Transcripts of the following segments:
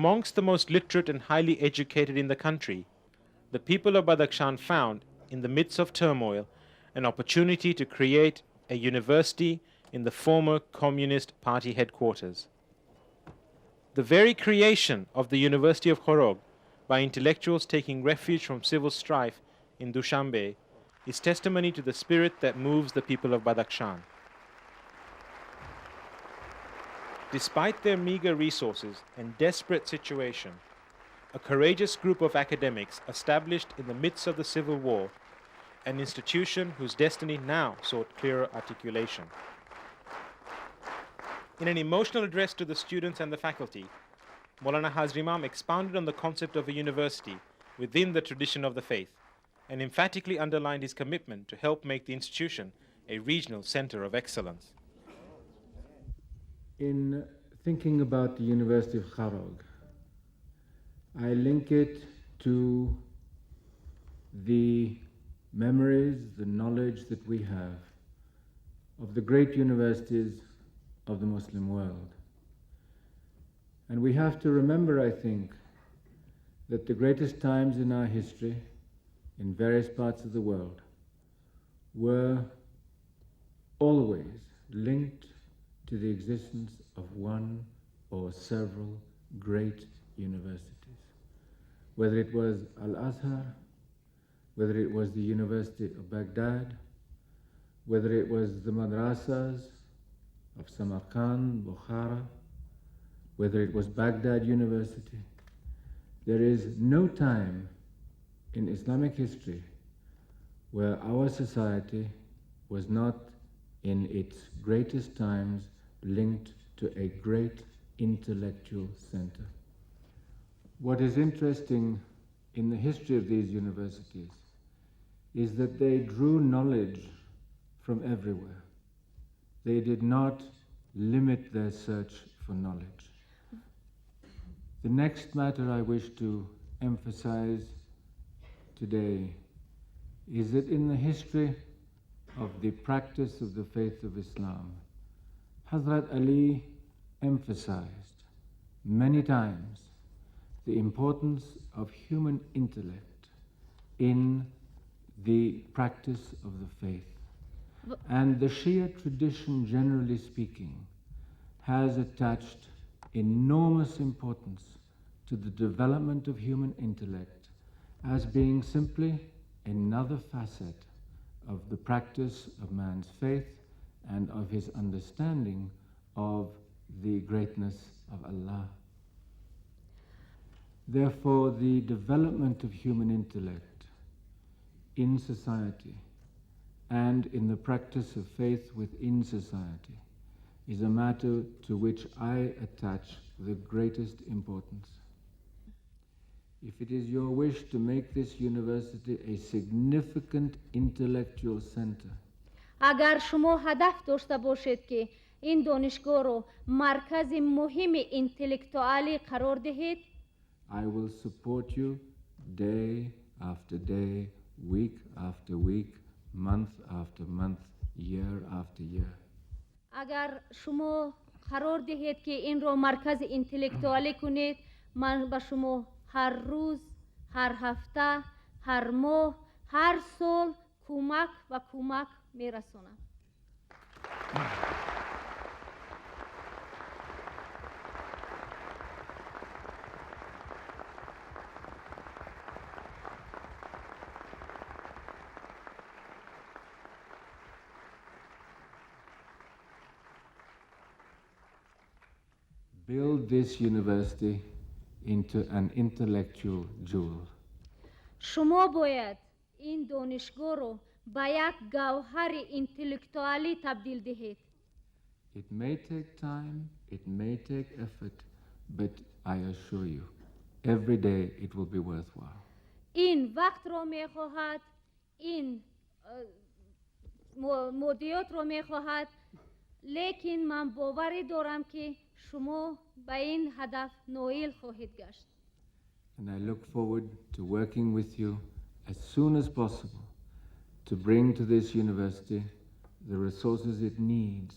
amongst the most literate and highly educated in the country, the people of Badakhshan found, in the midst of turmoil, an opportunity to create a university in the former Communist Party headquarters. The very creation of the University of Khorog by intellectuals taking refuge from civil strife in Dushanbe is testimony to the spirit that moves the people of Badakhshan. Despite their meager resources and desperate situation, a courageous group of academics established in the midst of the civil war an institution whose destiny now sought clearer articulation. In an emotional address to the students and the faculty, Mawlana Hazar Imam expounded on the concept of a university within the tradition of the faith and emphatically underlined his commitment to help make the institution a regional center of excellence. In thinking about the University of Khorog, I link it to the memories, the knowledge that we have of the great universities of the Muslim world. And we have to remember, I think, that the greatest times in our history, in various parts of the world, were always linked to the existence of one or several great universities. Whether it was Al-Azhar, whether it was the University of Baghdad, whether it was the madrasas of Samarkand, Bukhara, whether it was Baghdad University, there is no time in Islamic history where our society was not in its greatest times linked to a great intellectual center. What is interesting in the history of these universities is that they drew knowledge from everywhere. They did not limit their search for knowledge. The next matter I wish to emphasize today is that in the history of the practice of the faith of Islam, Hazrat Ali emphasized many times the importance of human intellect in the practice of the faith. And the Shia tradition, generally speaking, has attached enormous importance to the development of human intellect as being simply another facet of the practice of man's faith and of his understanding of the greatness of Allah. Therefore, the development of human intellect in society and in the practice of faith within society is a matter to which I attach the greatest importance. If it is your wish to make this university a significant intellectual center, اگر شما هدف داشته باشید که این دانشگاه رو مرکز مهم اینتלקטואלי قرار دهید، I will support you day after day, week after week, month after month, year after year. اگر شما قرار دهید که این رو مرکز اینتלקטואلی کنید، من به شما هر روز، هر هفته، هر ماه، هر سال کمک و کمک میرسونم. Build this university into an intellectual jewel. شما باید این دانشگاه رو به یک گوهر اینتלקטואلی تبدیل دهید. It may take time, it may take effort, but I assure you, every day it will be worthwhile. این وقت رو میخواهد، این مدیات رو میخواهد، لیکن من باوری دارم که شما به این هدف نائل خواهید گشت. And I look forward to working with you as soon as possible to bring to this university the resources it needs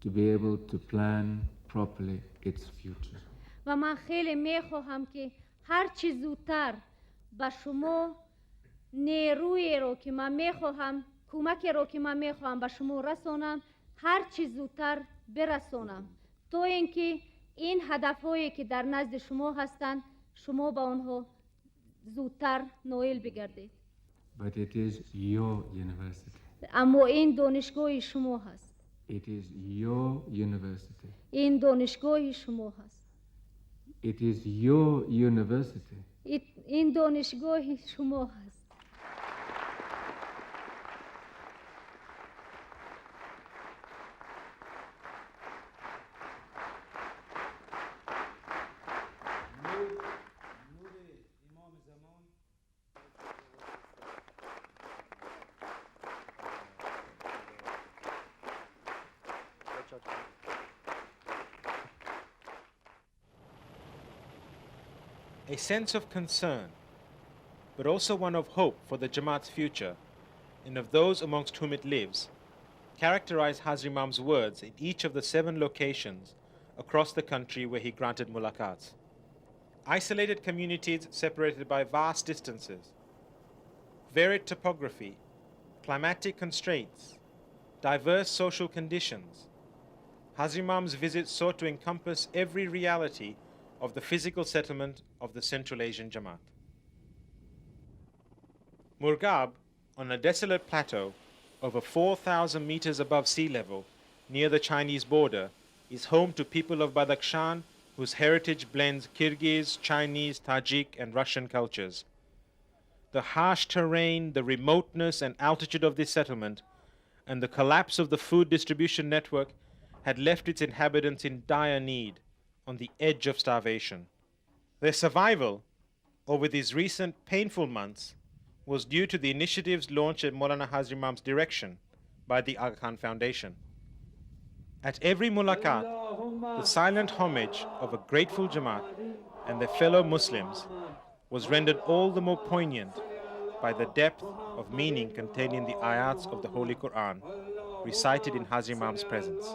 to be able to plan properly its future. و و من خیلی میخواهم که هر چی زودتر به شما نیروی رو که من میخواهم، کمکی رو که من میخواهم به شما رسانم، هر چی زودتر برسانم تا اینکه این هدفهایی که در نزد شما هستند شما به آنها زودتر نائل بگردید. But it is your university. اما این دانشگاه شما هست. It is your university. این دانشگاه شما هست. It is your university. این دانشگاه شما هست. A sense of concern, but also one of hope for the Jamaat's future and of those amongst whom it lives, characterize Hazar Imam's words in each of the 7 locations across the country where he granted mulaqats. Isolated communities separated by vast distances, varied topography, climatic constraints, diverse social conditions. Hazar Imam's visit sought to encompass every reality of the physical settlement of the Central Asian Jamaat. Murghab, on a desolate plateau over 4,000 meters above sea level near the Chinese border, is home to people of Badakhshan whose heritage blends Kyrgyz, Chinese, Tajik, and Russian cultures. The harsh terrain, the remoteness and altitude of this settlement, and the collapse of the food distribution network had left its inhabitants in dire need, on the edge of starvation. Their survival over these recent painful months was due to the initiatives launched at Mawlana Hazar Imam's direction by the Aga Khan Foundation. At every mulaqat, the silent homage of a grateful Jamaat and their fellow Muslims was rendered all the more poignant by the depth of meaning contained in the ayats of the Holy Quran recited in Hazar Imam's presence.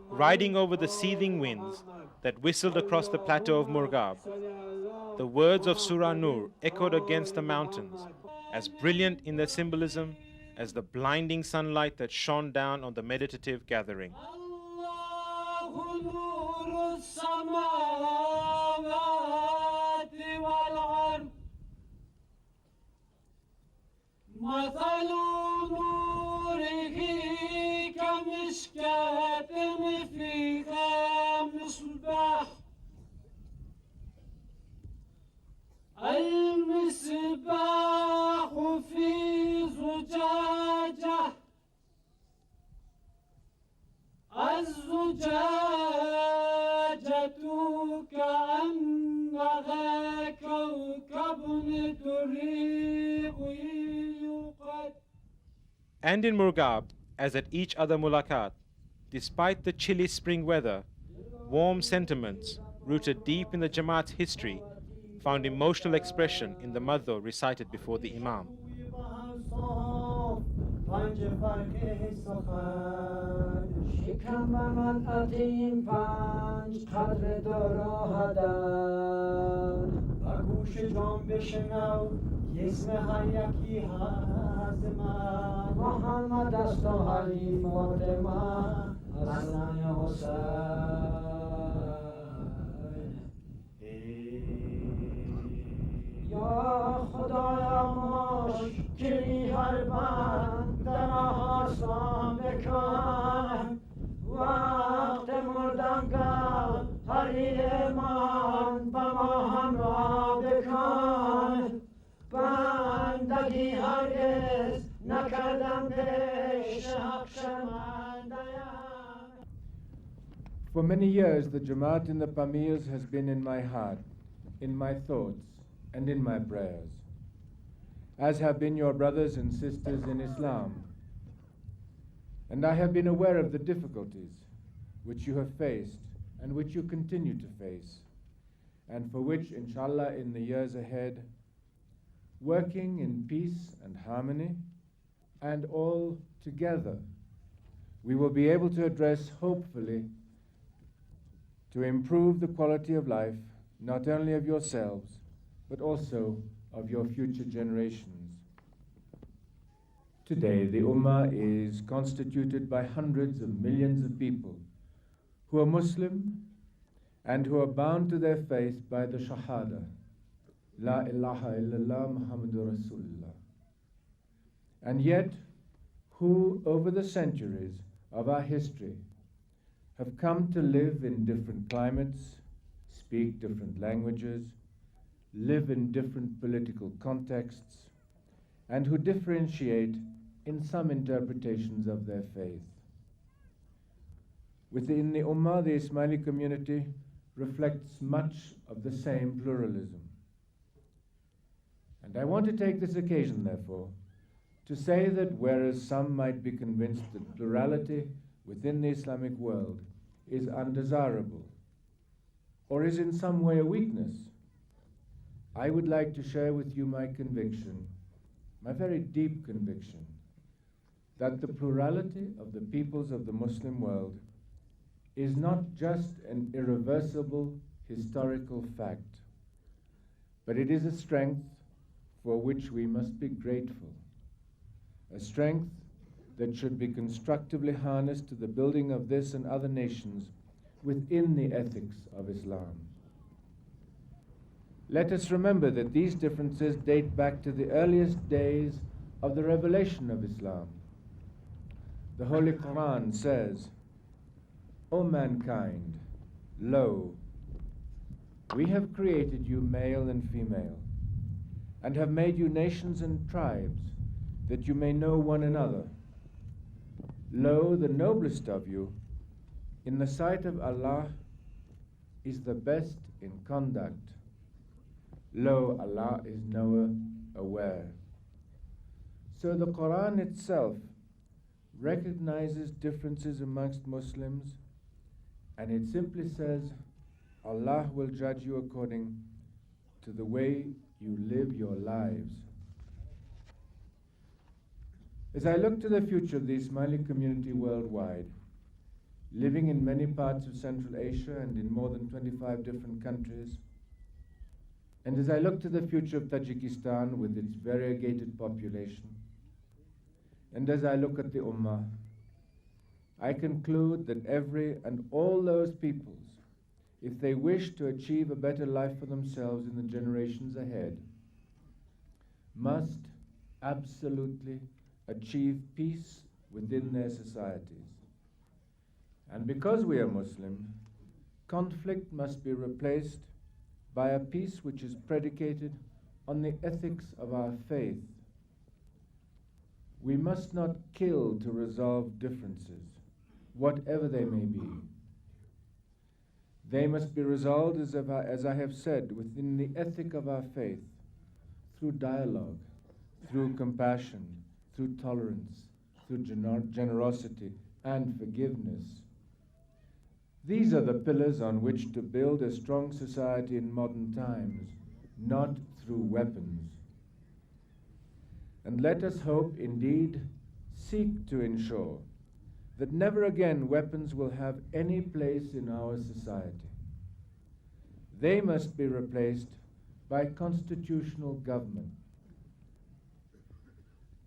Riding over the seething winds that whistled across the plateau of Murghab, the words of Surah Nur echoed against the mountains, as brilliant in their symbolism as the blinding sunlight that shone down on the meditative gathering. المصباح في زجاجة الزجاجة كأنها كوكب دري يوقد. And in Murghab, as at each other mulaqat, despite the chilly spring weather, warm sentiments rooted deep in the Jamaat's history found emotional expression in the madhu recited before the Imam. یا خدایا مشکلی هر بند در آسان بکن وقت مردنگاه هر من با ما همراه بکن بندگی هرگز نکردم پیش حق شرمنده‌ام. For many years, the Jamaat in the Pamirs has been in my heart, in my thoughts, and in my prayers, as have been your brothers and sisters in Islam. And I have been aware of the difficulties which you have faced and which you continue to face, and for which, inshallah, in the years ahead, working in peace and harmony, and all together, we will be able to address, hopefully, to improve the quality of life, not only of yourselves, but also of your future generations. Today, the ummah is constituted by hundreds of millions of people who are Muslim and who are bound to their faith by the Shahada, La ilaha illallah Muhammadur Rasulullah. And yet, who over the centuries of our history have come to live in different climates, speak different languages, live in different political contexts, and who differentiate in some interpretations of their faith. Within the ummah, the Ismaili community reflects much of the same pluralism. And I want to take this occasion, therefore, to say that whereas some might be convinced that plurality within the Islamic world is undesirable or is in some way a weakness, I would like to share with you my conviction, my very deep conviction, that the plurality of the peoples of the Muslim world is not just an irreversible historical fact, but it is a strength for which we must be grateful, a strength that should be constructively harnessed to the building of this and other nations within the ethics of Islam. Let us remember that these differences date back to the earliest days of the revelation of Islam. The Holy Quran says, O mankind, lo, we have created you male and female, and have made you nations and tribes, that you may know one another. Lo, the noblest of you, in the sight of Allah, is the best in conduct. Lo, Allah is knower, aware. So the Quran itself recognizes differences amongst Muslims, and it simply says, Allah will judge you according to the way you live your lives. As I look to the future of the Ismaili community worldwide, living in many parts of Central Asia and in more than 25 different countries, and as I look to the future of Tajikistan with its variegated population, and as I look at the ummah, I conclude that every and all those peoples, if they wish to achieve a better life for themselves in the generations ahead, must absolutely achieve peace within their societies. And because we are Muslim, conflict must be replaced by a peace which is predicated on the ethics of our faith. We must not kill to resolve differences, whatever they may be. They must be resolved, as I have said, within the ethic of our faith, through dialogue, through compassion, through tolerance, through generosity and forgiveness. These are the pillars on which to build a strong society in modern times, not through weapons. And let us hope, indeed, seek to ensure that never again weapons will have any place in our society. They must be replaced by constitutional government.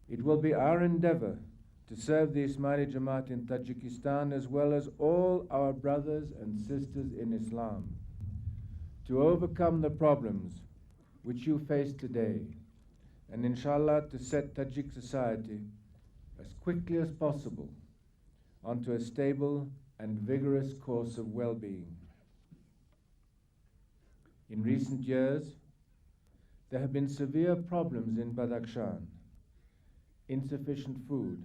It will be our endeavor to serve the Ismaili Jamaat in Tajikistan as well as all our brothers and sisters in Islam to overcome the problems which you face today, and inshallah to set Tajik society as quickly as possible onto a stable and vigorous course of well-being. In recent years, there have been severe problems in Badakhshan: insufficient food,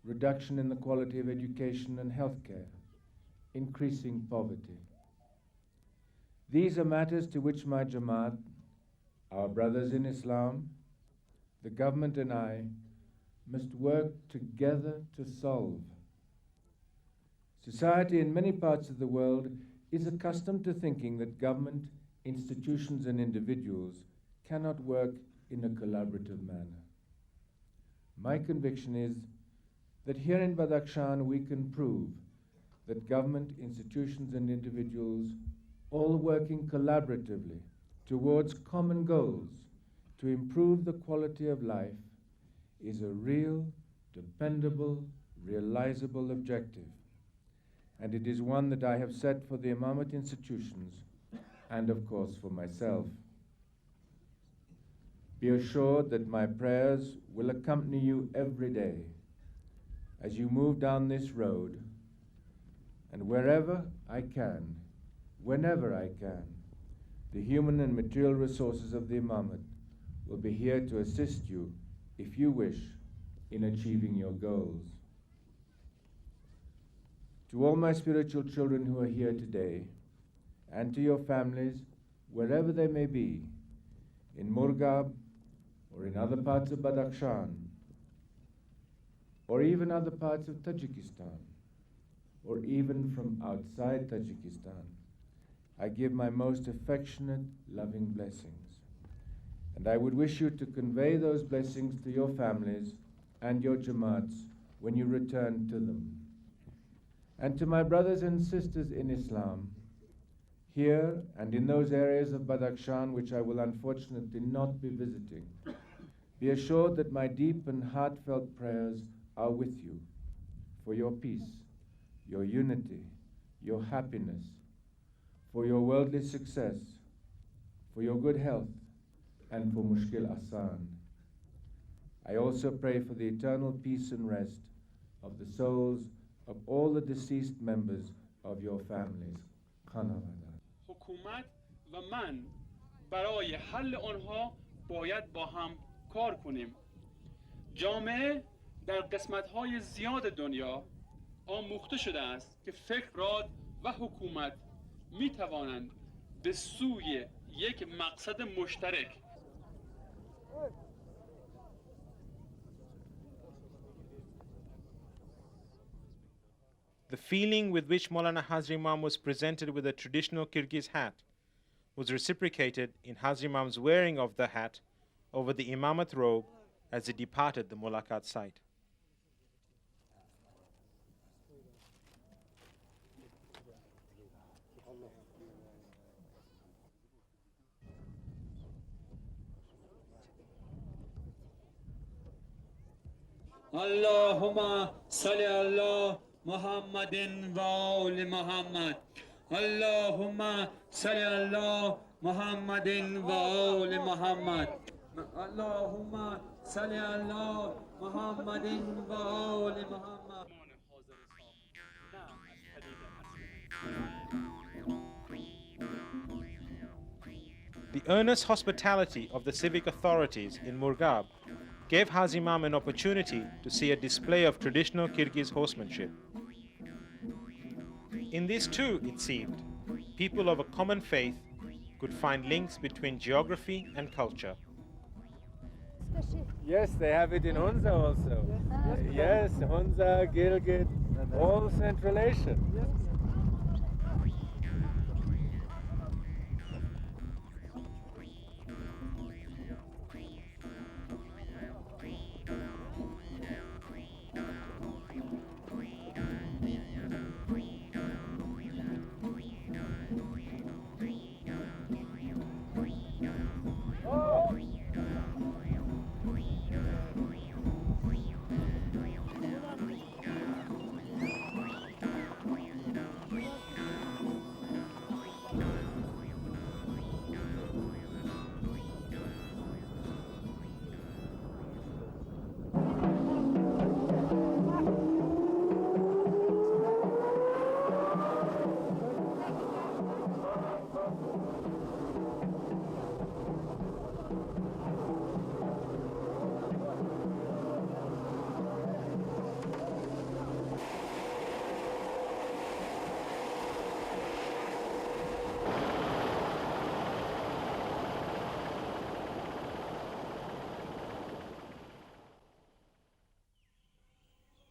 reduction in the quality of education and healthcare, increasing poverty. These are matters to which my Jamaat, our brothers in Islam, the government and I must work together to solve. Society in many parts of the world is accustomed to thinking that government, institutions and individuals cannot work in a collaborative manner. My conviction is that here in Badakhshan we can prove that government, institutions, and individuals, all working collaboratively towards common goals to improve the quality of life, is a real, dependable, realizable objective. And it is one that I have set for the Imamate institutions and, of course, for myself. Be assured that my prayers will accompany you every day as you move down this road, and wherever I can, whenever I can, the human and material resources of the Imamate will be here to assist you, if you wish, in achieving your goals. To all my spiritual children who are here today, and to your families, wherever they may be, in Murgab, or in other parts of Badakhshan, or even other parts of Tajikistan, or even from outside Tajikistan, I give my most affectionate, loving blessings. And I would wish you to convey those blessings to your families and your Jamaats when you return to them. And to my brothers and sisters in Islam, here and in those areas of Badakhshan which I will unfortunately not be visiting, be assured that my deep and heartfelt prayers are with you for your peace, your unity, your happiness, for your worldly success, for your good health, and for Mushkil Asan. I also pray for the eternal peace and rest of the souls of all the deceased members of your families. حکومت و من برای حل آنها باید با هم کار کنیم. جامعه در قسمت‌های زیاد دنیا آموخته شده است که فکرات و حکومت می‌توانند به سوی یک مقصد مشترک The feeling with which Mawlana Hazar Imam was presented with a traditional Kyrgyz hat was reciprocated in Hazar Imam's wearing of the hat over the Imamat robe as he departed the Mulakat site. Allahumma salli ala Muhammadin wa ali Muhammad. Allahumma salli ala Muhammadin wa ali Muhammad. Allahumma salli ala Muhammadin wa ali Muhammad. The earnest hospitality of the civic authorities in Murgab gave Hazar Imam an opportunity to see a display of traditional Kyrgyz horsemanship. In this too, it seemed, people of a common faith could find links between geography and culture. Yes, they have it in Hunza also. Yes, Hunza, Gilgit, all Central Asia.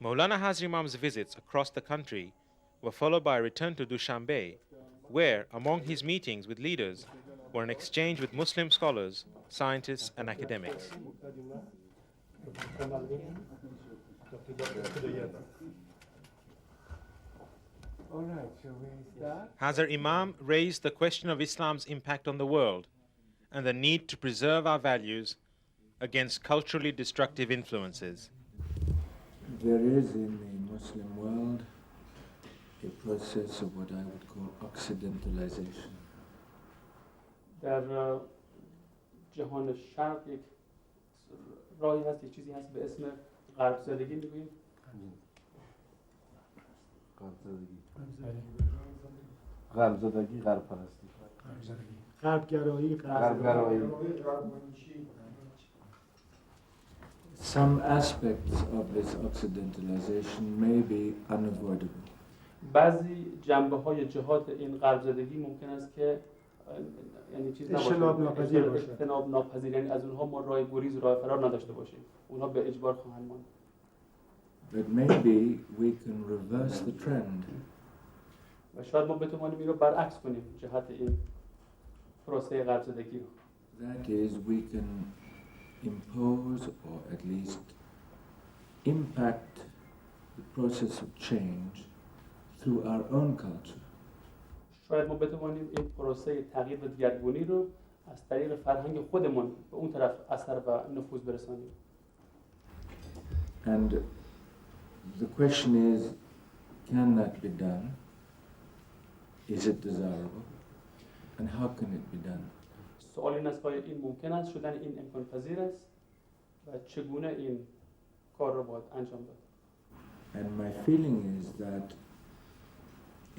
Mawlana Hazar Imam's visits across the country were followed by a return to Dushanbe, where, among his meetings with leaders, were an exchange with Muslim scholars, scientists, and academics. All right, shall we start? Hazar Imam raised the question of Islam's impact on the world and the need to preserve our values against culturally destructive influences. There is in the Muslim world a process of what I would call occidentalization. در جهان شرق یک راهی هست، یک چیزی هست به اسم غرب زدگی میگوییم. غرب زدگی، غرب پرستی، غرب گرایی Some aspects of this occidentalization may be unavoidable. بعضی جنبه‌های جهات این غرب زدگی ممکن است که یعنی چیز اجتناب ناپذیر باشه. اجتناب ناپذیر، یعنی از اونها ما راه گریز و راه فرار نداشته باشیم. اونها به اجبار خواهند ماند. But maybe we can reverse the trend. و شاید ما بتوانیم این رو برعکس کنیم، جهت این پروسه غرب زدگی رو. That is, we can impose or at least impact the process of change through our own culture. شاید ما بتوانیم این پروسه تغییر و دیگرگونی رو از طریق فرهنگ خودمون به اون طرف اثر و نفوذ برسانیم. And the question is, can that be done? Is it desirable? And how can it be done? سوال این است که آیا این ممکن است، شدن این امکان پذیر است و چگونه این کار رو باید انجام داد. And my feeling is that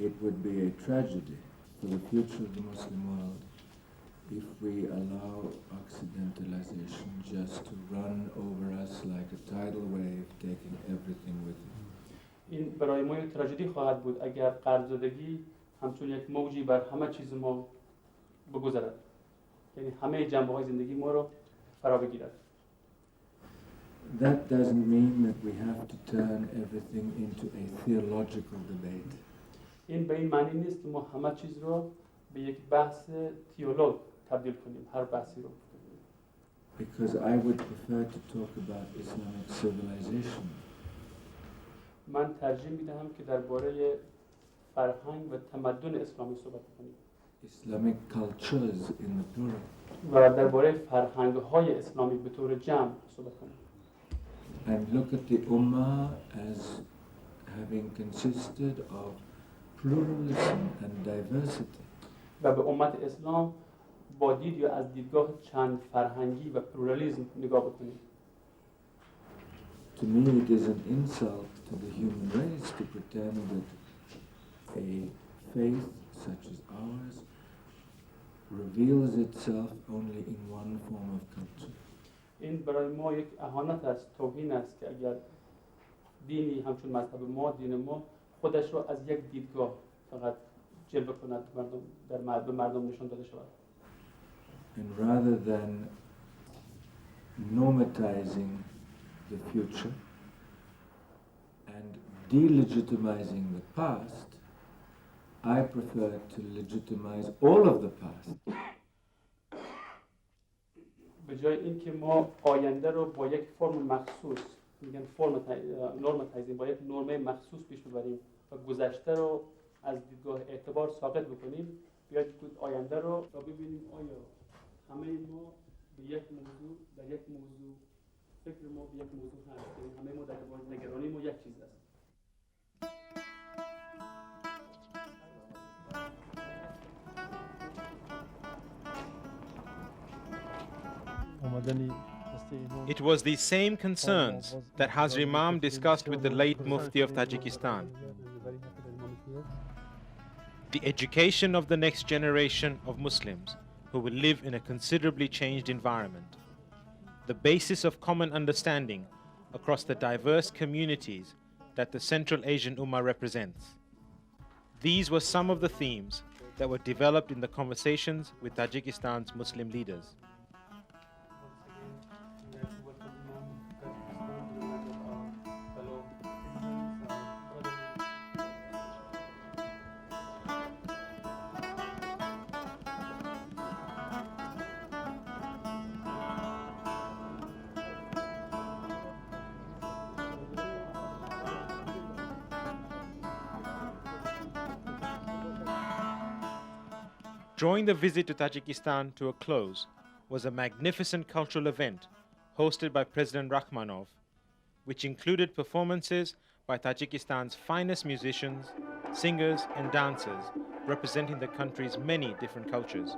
it would be a tragedy for the future of the Muslim world if we allow occidentalization just to run over us like a tidal wave, taking everything with it. این برای ما یک تراژدی خواهد بود اگر غرب زدگی همچون یک موجی بر همه چیز ما بگذرد، یعنی همه جنبه‌های زندگی ما رو فرا بگیرد. That doesn't mean that we have to turn everything into a theological debate. این به این معنی نیست که ما همه چیز رو به یک بحث تئولوژ تبدیل کنیم، هر بحثی رو. Because I would prefer to talk about Islamic civilization. من ترجیح میدهم که درباره فرهنگ و تمدن اسلامی صحبت کنیم. Islamic cultures in the plural. و درباره فرهنگ‌های اسلامی به طور جمع صحبت کنیم. And look at the ummah as having consisted of pluralism and diversity. و به امت اسلام با دید یا از دیدگاه چند فرهنگی و پلورالیسم نگاه بکنیم. To me it is an insult to the human race to pretend that a faith such as ours reveals itself only in one form of culture. این برای ما یک اهانت است، توهین است که اگر دینی همچون مذهب ما، دین ما خودش رو از یک دیدگاه فقط جلوه کند، به مردم نشان داده شود. And rather than normatizing the future and delegitimizing the past, I prefer to legitimize all of the past. به جای اینکه ما آینده رو با یک فرم مخصوص، میگن نورماتایزینگ، با یک نرمه مخصوص پیش ببریم و گذشته رو از دیدگاه اعتبار ساقط بکنیم، بیاید آینده رو تا ببینیم آیا همه ما به یک موضوع، در یک موضوع فکر ما به یک موضوع هست، یعنی همه ما در نگرانی ما یک چیز است. It was these same concerns that Hazar Imam discussed with the late Mufti of Tajikistan. The education of the next generation of Muslims who will live in a considerably changed environment. The basis of common understanding across the diverse communities that the Central Asian Ummah represents. These were some of the themes that were developed in the conversations with Tajikistan's Muslim leaders. Drawing the visit to Tajikistan to a close was a magnificent cultural event hosted by President Rakhmanov, which included performances by Tajikistan's finest musicians, singers and dancers representing the country's many different cultures.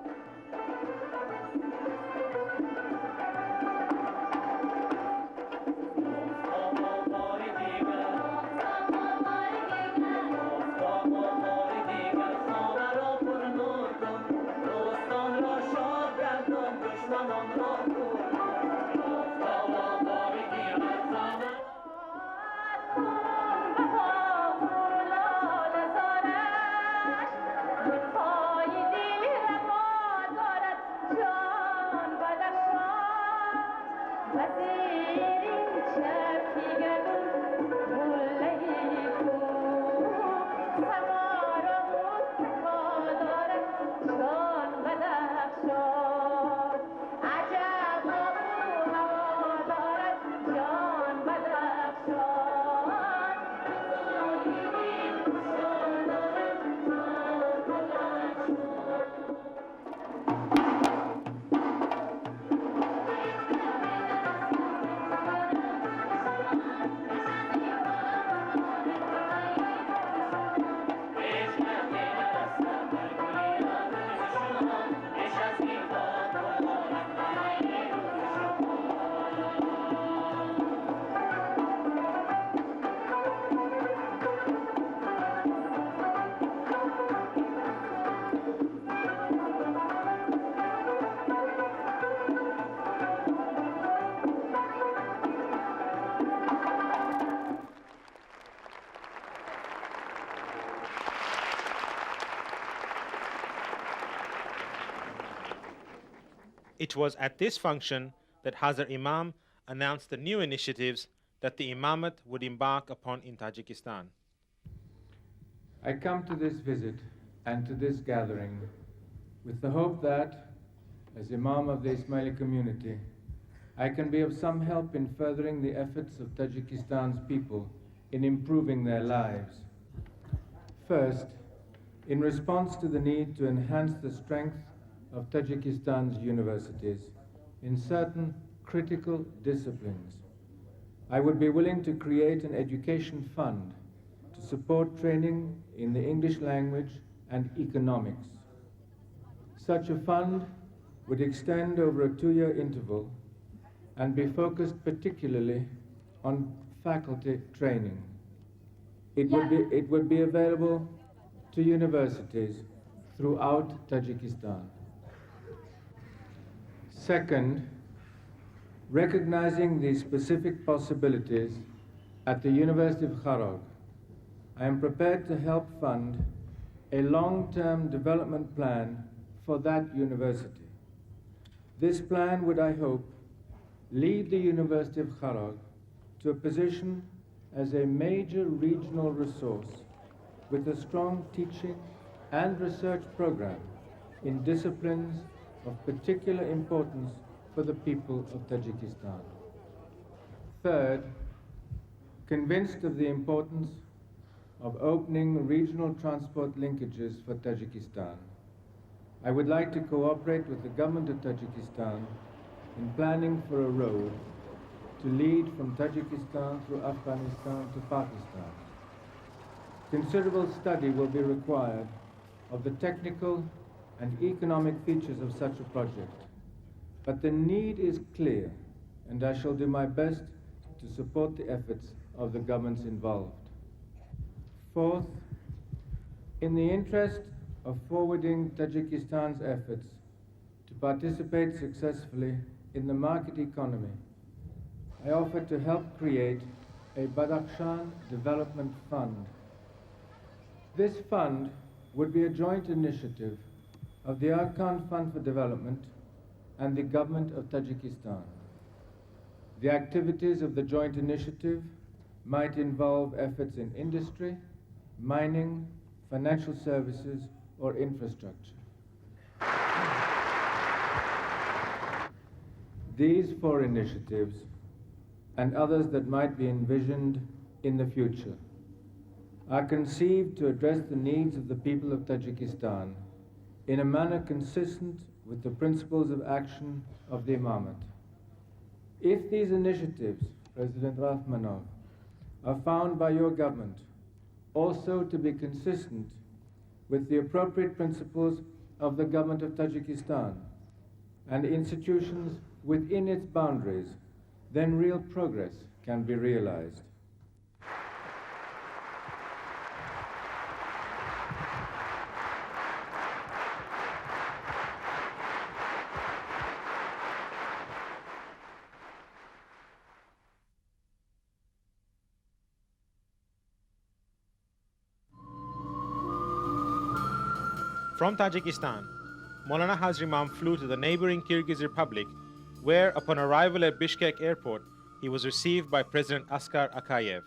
It was at this function that Hazar Imam announced the new initiatives that the Imamate would embark upon in Tajikistan. I come to this visit and to this gathering with the hope that, as Imam of the Ismaili community, I can be of some help in furthering the efforts of Tajikistan's people in improving their lives. First, in response to the need to enhance the strength of Tajikistan's universities in certain critical disciplines, I would be willing to create an education fund to support training in the English language and economics. Such a fund would extend over a 2-year interval and be focused particularly on faculty training. It would be available to universities throughout Tajikistan. Second, recognizing the specific possibilities at the University of Kharog, I am prepared to help fund a long-term development plan for that university. This plan would, I hope, lead the University of Kharog to a position as a major regional resource with a strong teaching and research program in disciplines of particular importance for the people of Tajikistan. Third, convinced of the importance of opening regional transport linkages for Tajikistan, I would like to cooperate with the government of Tajikistan in planning for a road to lead from Tajikistan through Afghanistan to Pakistan. Considerable study will be required of the technical and economic features of such a project, but the need is clear, and I shall do my best to support the efforts of the governments involved. Fourth, in the interest of forwarding Tajikistan's efforts to participate successfully in the market economy, I offer to help create a Badakhshan Development Fund. This fund would be a joint initiative of the Arkan Fund for Development and the government of Tajikistan. The activities of the joint initiative might involve efforts in industry, mining, financial services, or infrastructure. These 4 initiatives, and others that might be envisioned in the future, are conceived to address the needs of the people of Tajikistan in a manner consistent with the principles of action of the Imamate. If these initiatives, President Rahmanov, are found by your government also to be consistent with the appropriate principles of the government of Tajikistan and institutions within its boundaries, then real progress can be realized. From Tajikistan, Mawlana Hazar Imam flew to the neighboring Kyrgyz Republic, where, upon arrival at Bishkek airport, he was received by President Askar Akayev.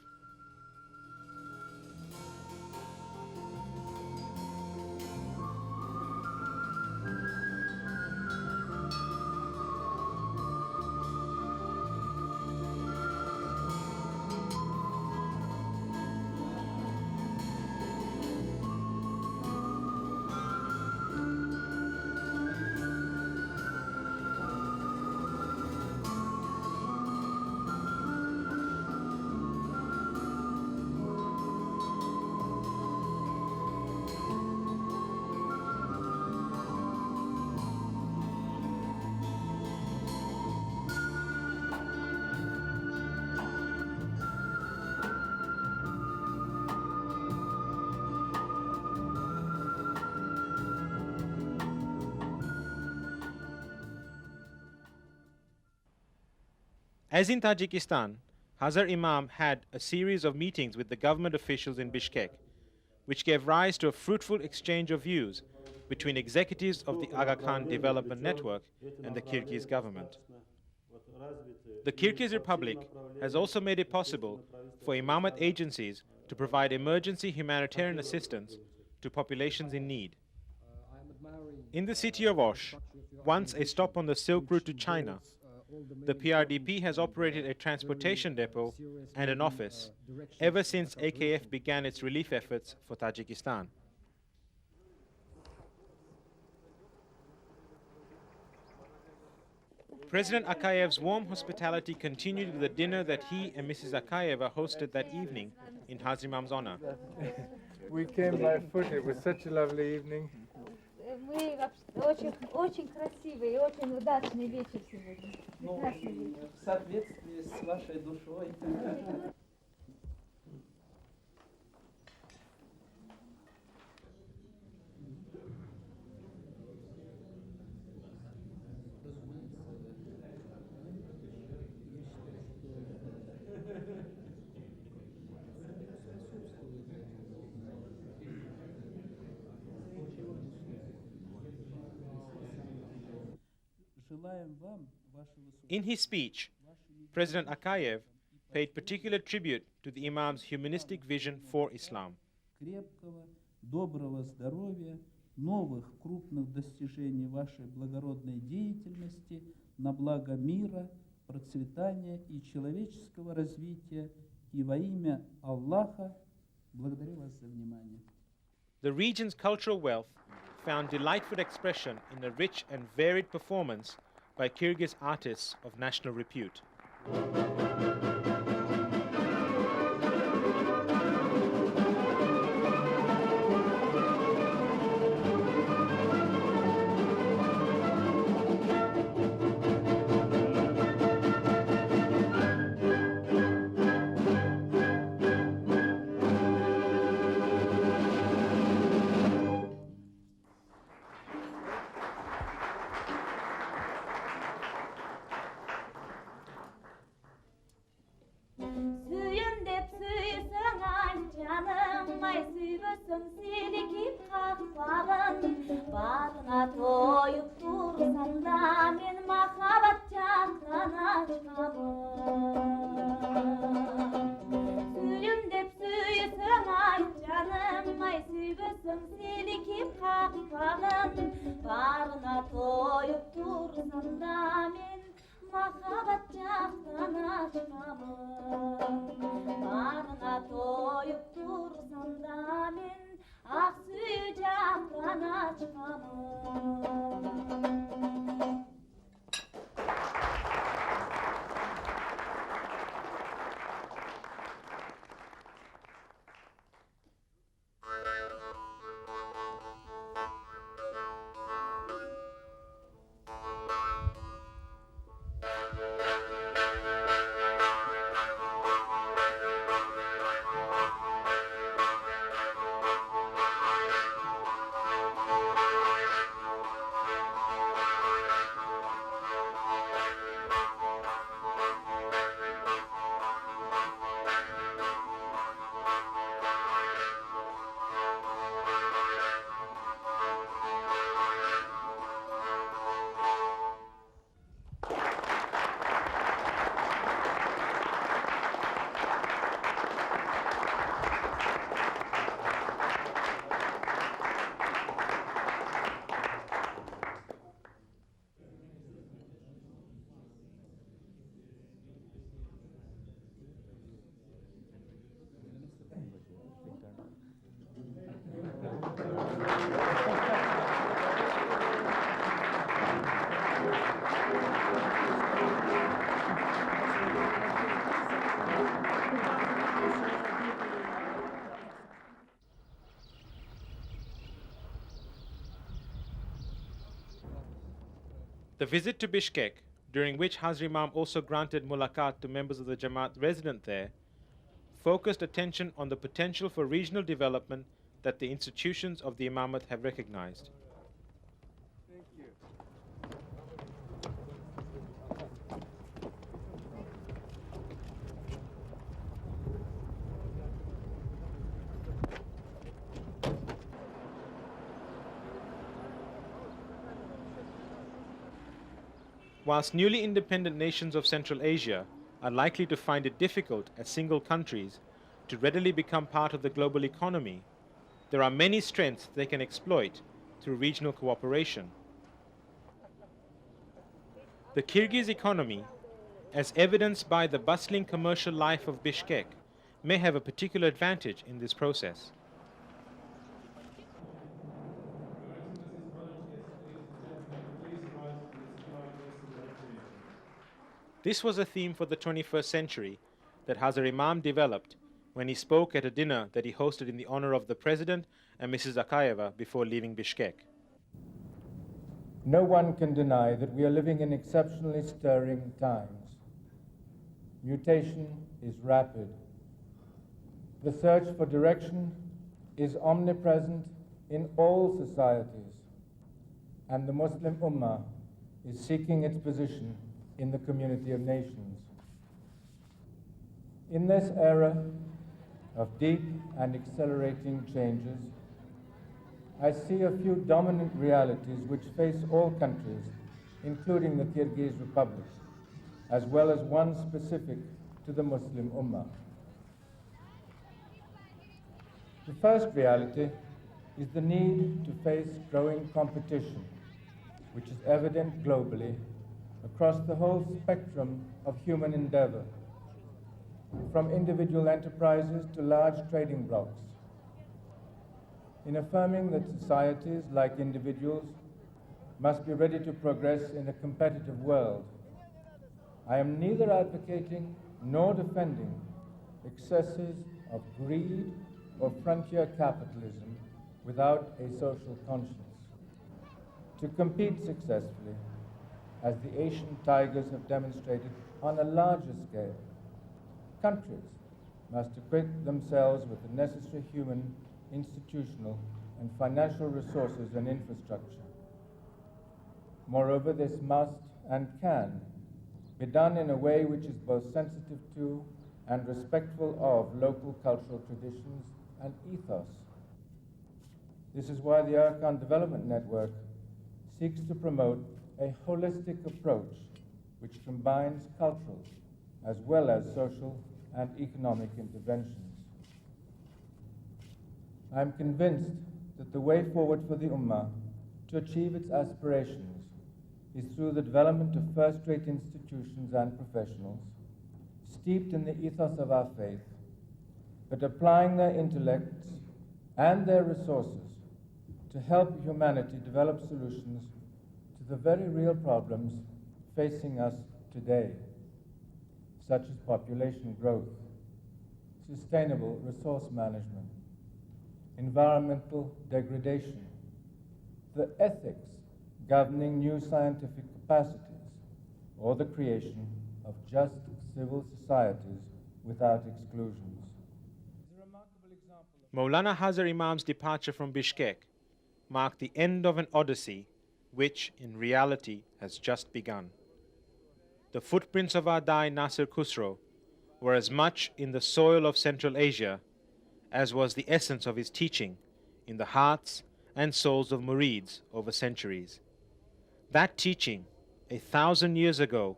As in Tajikistan, Hazar Imam had a series of meetings with the government officials in Bishkek, which gave rise to a fruitful exchange of views between executives of the Aga Khan Development Network and the Kyrgyz government. The Kyrgyz Republic has also made it possible for Imamate agencies to provide emergency humanitarian assistance to populations in need. In the city of Osh, once a stop on the Silk Route to China, the PRDP has operated a transportation depot and an office ever since AKF began its relief efforts for Tajikistan. President Akayev's warm hospitality continued with the dinner that he and Mrs. Akayeva hosted that evening in Hazar Imam's honor. We came by foot. It was such a lovely evening. Мы очень красивый и очень удачный вечер сегодня. Прекрасный вечер. В соответствии с вашей душой. In his speech, President Akayev paid particular tribute to the Imam's humanistic vision for Islam. Крепкого, доброго здоровья, новых крупных достижений вашей благородной деятельности на благо мира, процветания и человеческого развития. И во имя Аллаха благодарю вас за внимание. The region's cultural wealth found delightful expression in a rich and varied performance by Kyrgyz artists of national repute. Ah, suyu caktan açmamı The visit to Bishkek, during which Hazar Imam also granted mulaqat to members of the Jamaat resident there, focused attention on the potential for regional development that the institutions of the Imamate have recognized. Whilst newly independent nations of Central Asia are likely to find it difficult as single countries to readily become part of the global economy, there are many strengths they can exploit through regional cooperation. The Kyrgyz economy, as evidenced by the bustling commercial life of Bishkek, may have a particular advantage in this process. This was a theme for the 21st century that Hazar Imam developed when he spoke at a dinner that he hosted in the honor of the President and Mrs. Akayeva before leaving Bishkek. No one can deny that we are living in exceptionally stirring times. Mutation is rapid. The search for direction is omnipresent in all societies, and the Muslim ummah is seeking its position in the community of nations. In this era of deep and accelerating changes, I see a few dominant realities which face all countries, including the Kyrgyz Republic, as well as one specific to the Muslim ummah. The first reality is the need to face growing competition, which is evident globally across the whole spectrum of human endeavor, from individual enterprises to large trading blocs. In affirming that societies, like individuals, must be ready to progress in a competitive world, I am neither advocating nor defending excesses of greed or frontier capitalism without a social conscience. To compete successfully, as the Asian tigers have demonstrated on a larger scale, countries must equip themselves with the necessary human, institutional, and financial resources and infrastructure. Moreover, this must and can be done in a way which is both sensitive to and respectful of local cultural traditions and ethos. This is why the Arkan Development Network seeks to promote a holistic approach which combines cultural as well as social and economic interventions. I am convinced that the way forward for the Ummah to achieve its aspirations is through the development of first-rate institutions and professionals, steeped in the ethos of our faith, but applying their intellects and their resources to help humanity develop solutions to the very real problems facing us today, such as population growth, sustainable resource management, environmental degradation, the ethics governing new scientific capacities, or the creation of just civil societies without exclusions. Mawlana Hazar Imam's departure from Bishkek marked the end of an odyssey which, in reality, has just begun. The footprints of our Dai Nasir Khusro were as much in the soil of Central Asia as was the essence of his teaching in the hearts and souls of murids over centuries. That teaching, 1,000 years ago,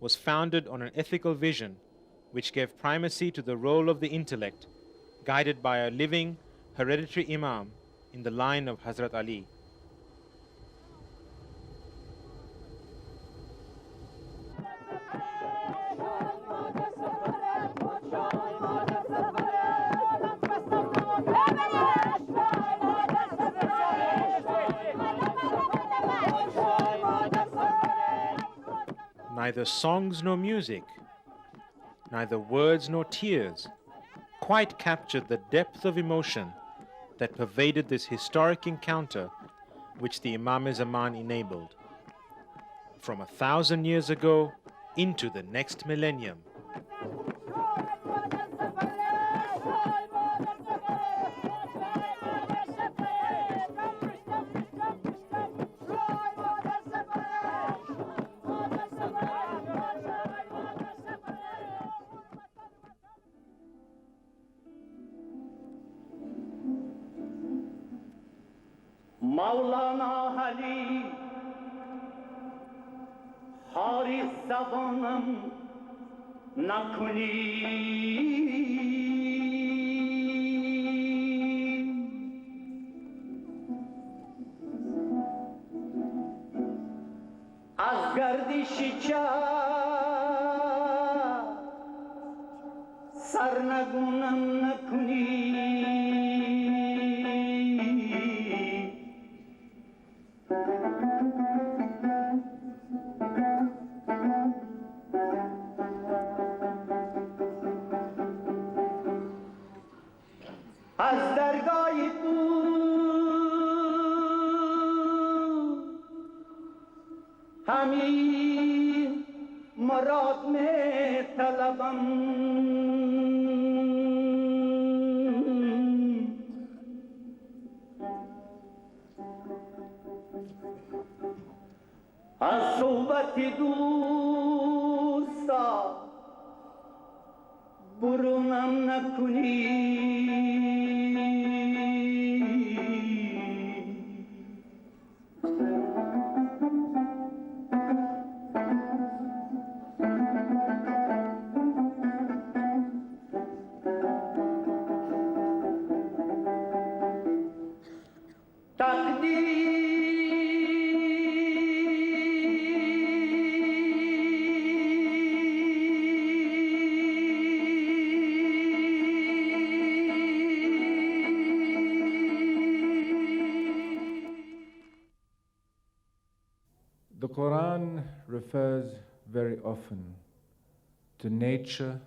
was founded on an ethical vision which gave primacy to the role of the intellect, guided by a living, hereditary Imam in the line of Hazrat Ali. Neither songs nor music, neither words nor tears, quite captured the depth of emotion that pervaded this historic encounter which the Imam-e-Zaman enabled. from 1,000 years ago into the next millennium. Mawlana Hazar Imam از گردش سرنگونم نکنی از درگاه تو همین مراد میں طلبم از صحبت دوستا برونم نکنی The Quran refers very often to nature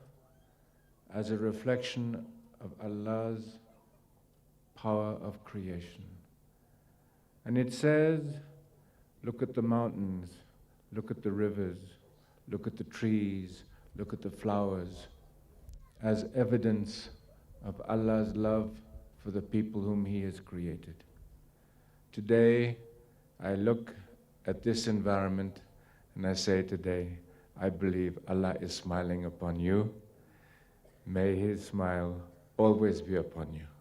as a reflection of Allah's power of creation. And it says, look at the mountains, look at the rivers, look at the trees, look at the flowers, as evidence of Allah's love for the people whom He has created. Today, I look at this environment and I say today, I believe Allah is smiling upon you. May His smile always be upon you.